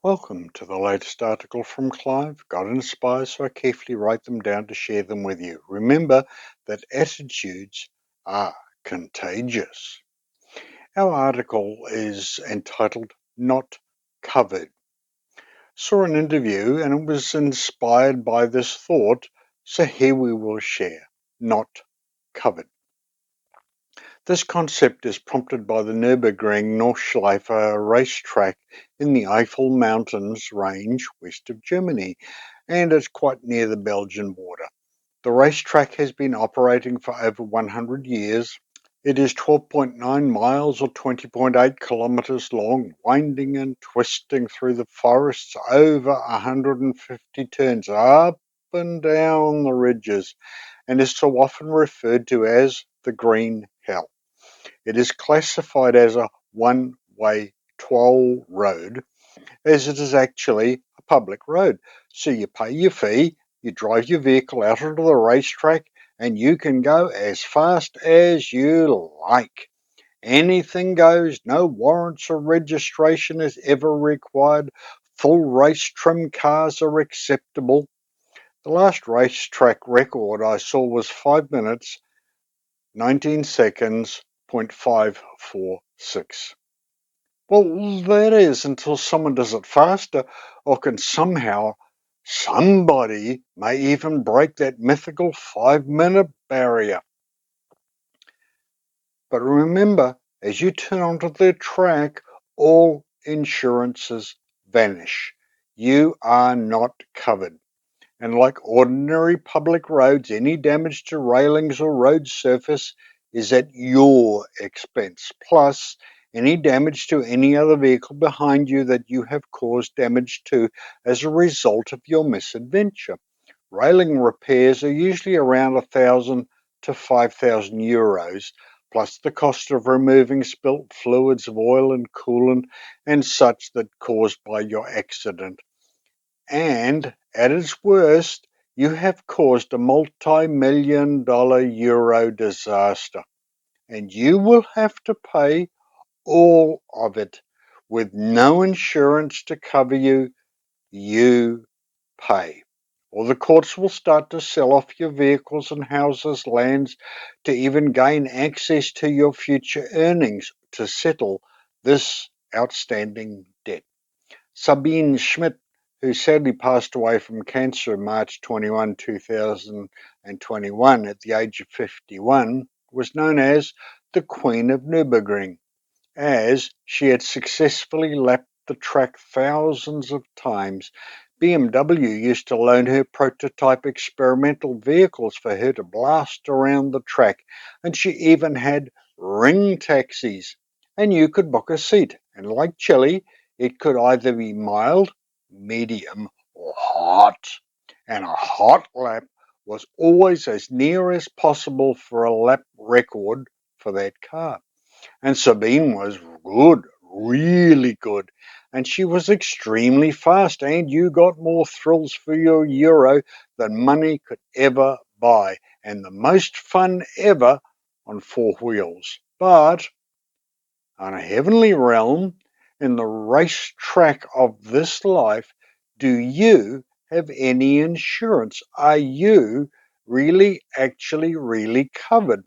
Welcome to the latest article from Clive. God inspires, so I carefully write them down to share them with you. Remember that attitudes are contagious. Our article is entitled Not Covered. Saw an interview and it was inspired by this thought, so here we will share. Not covered. This concept is prompted by the Nürburgring Nordschleife racetrack in the Eifel Mountains range west of Germany, and it's quite near the Belgian border. The racetrack has been operating for over 100 years. It is 12.9 miles or 20.8 kilometers long, winding and twisting through the forests over 150 turns up and down the ridges, and is so often referred to as the Green Hell. It is classified as a one-way toll road, as it is actually a public road. So you pay your fee, you drive your vehicle out onto the racetrack, and you can go as fast as you like. Anything goes, no warrants or registration is ever required. Full race trim cars are acceptable. The last racetrack record I saw was 5 minutes 19 seconds, 0.546. Well, that is until someone does it faster or can somehow, somebody may even break that mythical 5-minute barrier. But remember, as you turn onto the track, all insurances vanish. You are not covered. And like ordinary public roads, any damage to railings or road surface is at your expense. Plus, any damage to any other vehicle behind you that you have caused damage to as a result of your misadventure. Railing repairs are usually around 1,000 to 5,000 euros, plus the cost of removing spilt fluids of oil and coolant and such that caused by your accident. And at its worst, you have caused a multi-million dollar euro disaster, and you will have to pay all of it. With no insurance to cover you, you pay. Or the courts will start to sell off your vehicles and houses, lands, to even gain access to your future earnings to settle this outstanding debt. Sabine Schmidt, who sadly passed away from cancer March 21, 2021 at the age of 51, was known as the Queen of Nürburgring, as she had successfully lapped the track thousands of times. BMW used to loan her prototype experimental vehicles for her to blast around the track, and she even had ring taxis. And you could book a seat, and like chili, it could either be mild, medium, or hot. And a hot lap was always as near as possible for a lap record for that car. And Sabine was good, really good. And she was extremely fast, and you got more thrills for your euro than money could ever buy, and the most fun ever on four wheels. But on a heavenly realm, in the racetrack of this life, do you have any insurance? Are you really covered?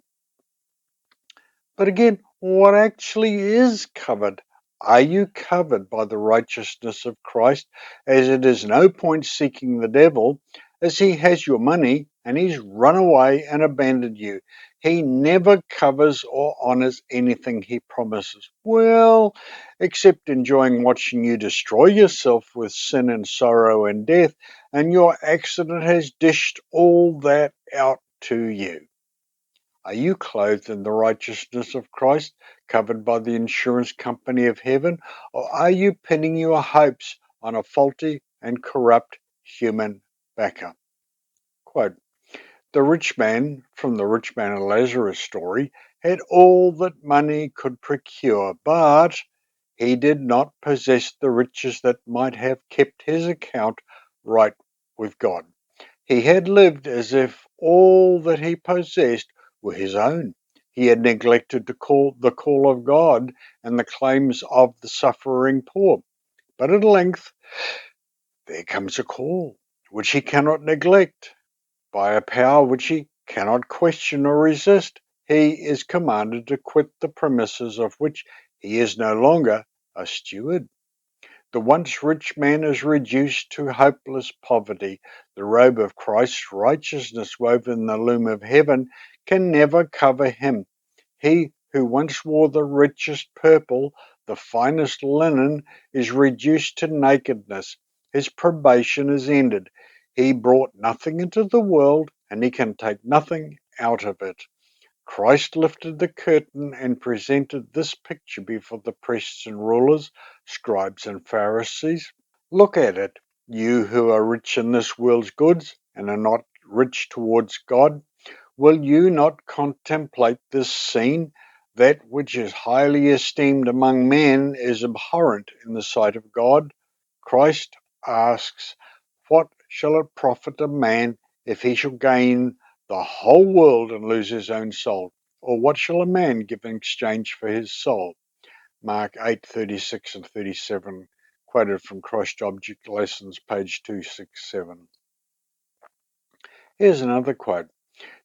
But again, what actually is covered? Are you covered by the righteousness of Christ? As it is no point seeking the devil, as he has your money and he's run away and abandoned you. He never covers or honors anything he promises. Well, except enjoying watching you destroy yourself with sin and sorrow and death, and your accident has dished all that out to you. Are you clothed in the righteousness of Christ, covered by the insurance company of heaven, or are you pinning your hopes on a faulty and corrupt human backer? Quote, the rich man from the rich man and Lazarus story had all that money could procure, but he did not possess the riches that might have kept his account right with God. He had lived as if all that he possessed were his own. He had neglected the call of God and the claims of the suffering poor. But at length There comes a call which he cannot neglect. By a power which he cannot question or resist, he is commanded to quit the premises of which he is no longer a steward. The once rich man is reduced to hopeless poverty. The robe of Christ's righteousness woven in the loom of heaven can never cover him. He who once wore the richest purple, the finest linen, is reduced to nakedness. His probation is ended. He brought nothing into the world, and he can take nothing out of it. Christ lifted the curtain and presented this picture before the priests and rulers, scribes and Pharisees. Look at it, you who are rich in this world's goods and are not rich towards God. Will you not contemplate this scene? That which is highly esteemed among men is abhorrent in the sight of God. Christ asks, what shall it profit a man if he shall gain the whole world and lose his own soul? Or what shall a man give in exchange for his soul? Mark 8:36 and 37, quoted from Christ Object Lessons, page 267. Here's another quote.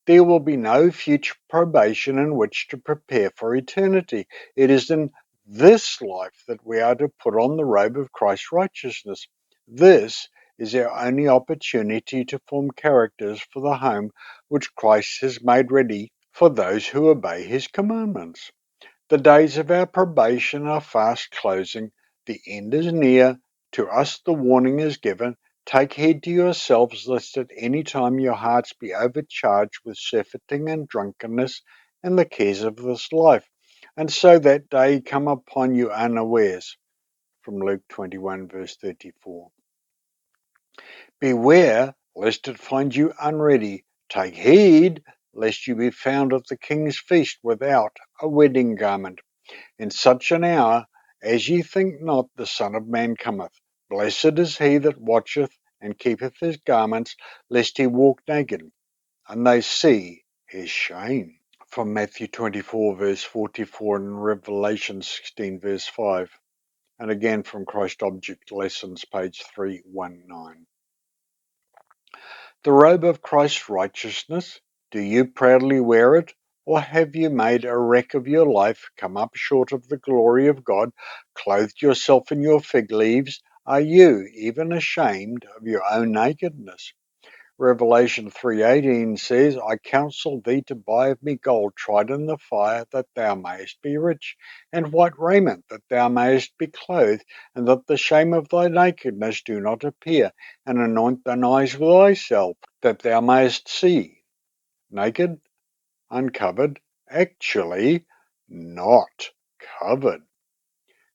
There will be no future probation in which to prepare for eternity. It is in this life that we are to put on the robe of Christ's righteousness. This is our only opportunity to form characters for the home which Christ has made ready for those who obey his commandments. The days of our probation are fast closing. The end is near. To us the warning is given. Take heed to yourselves, lest at any time your hearts be overcharged with surfeiting and drunkenness and the cares of this life, and so that day come upon you unawares. From Luke 21, verse 34. Beware lest it find you unready. Take heed lest you be found at the king's feast without a wedding garment. In such an hour as ye think not, the Son of Man cometh. Blessed is he that watcheth and keepeth his garments, lest he walk naked, and they see his shame. From Matthew 24, verse 44, and Revelation 16, verse 5. And again from Christ Object Lessons, page 319. The robe of Christ's righteousness, do you proudly wear it? Or have you made a wreck of your life, come up short of the glory of God, clothed yourself in your fig leaves? Are you even ashamed of your own nakedness? Revelation 3:18 says, I counsel thee to buy of me gold tried in the fire, that thou mayest be rich, and white raiment, that thou mayest be clothed, and that the shame of thy nakedness do not appear, and anoint thine eyes with thyself, that thou mayest see. Naked, uncovered, actually not covered.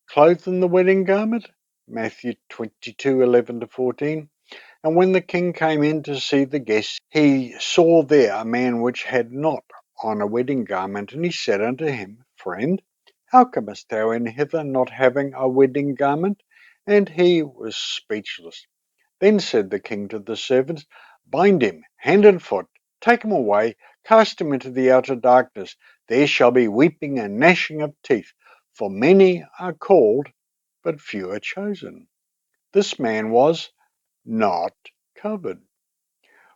Clothed in the wedding garment? Matthew 22:11 to 14. And when the king came in to see the guests, he saw there a man which had not on a wedding garment, and he said unto him, Friend, how comest thou in hither not having a wedding garment? And he was speechless. Then said the king to the servants, Bind him hand and foot, take him away, cast him into the outer darkness. There shall be weeping and gnashing of teeth, for many are called, but few are chosen. This man was not covered.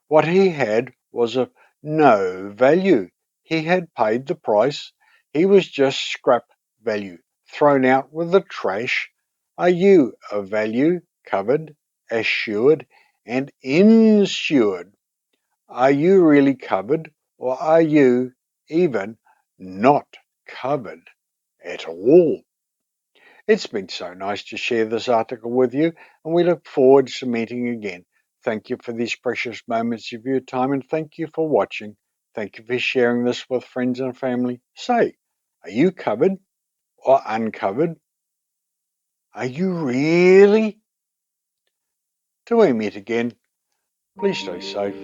What he had was of no value. He had paid the price. He was just scrap value, thrown out with the trash. Are you of value, covered, assured, and insured? Are you really covered, or are you even not covered at all? It's been so nice to share this article with you, and we look forward to meeting again. Thank you for these precious moments of your time, and thank you for watching. Thank you for sharing this with friends and family. Say, are you covered or uncovered? Are you really? Till we meet again, please stay safe.